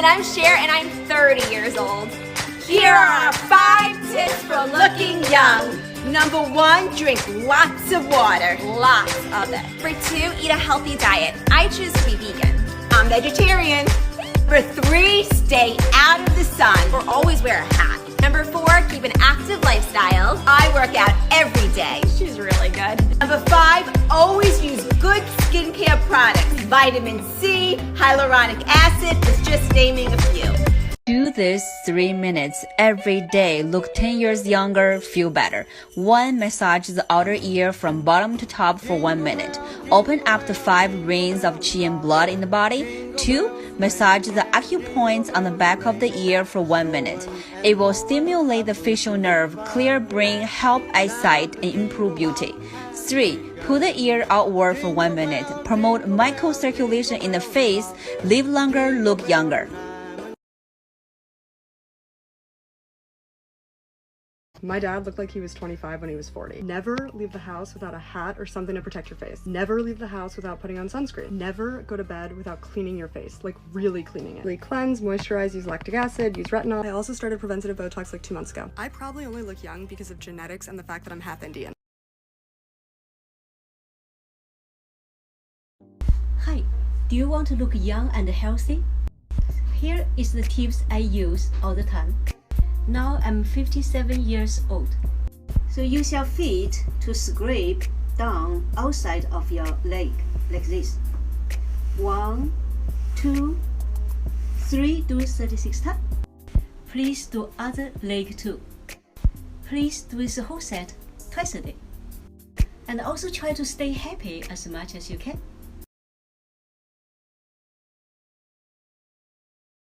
And I'm Cher, and I'm 30 years old. Here are our 5 tips for looking young. Number 1, drink lots of water. Lots of it. Number 2, eat a healthy diet. I choose to be vegan. I'm vegetarian. Number 3, stay out of the sun. Or always wear a hat. Number 4, keep an active lifestyle. I work out every day. She's really good. Number 5, always use good skincare products. Vitamin C, hyaluronic acid is just naming a few. Do this 3 minutes every day. Look 10 years younger, feel better. 1. Massage the outer ear from bottom to top for 1 minute. Open up the 5 veins of qi and blood in the body. 2. Massage the acupoints on the back of the ear for 1 minute. It will stimulate the facial nerve, clear brain, help eyesight, and improve beauty. 3. Pull the ear outward for 1 minute. Promote microcirculation in the face. Live longer, look younger. My dad looked like he was 25 when he was 40. Never leave the house without a hat or something to protect your face. Never leave the house without putting on sunscreen. Never go to bed without cleaning your face, like really cleaning it. Really cleanse, moisturize, use lactic acid, use retinol. I also started preventative Botox like 2 months ago. I probably only look young because of genetics and the fact that I'm half Indian. Hi, do you want to look young and healthy? Here is the tips I use all the time. Now I'm 57 years old. So use your feet to scrape down outside of your leg like this. 1, 2, 3, do 36 times. Please do other leg too. Please do this whole set twice a day. And also try to stay happy as much as you can.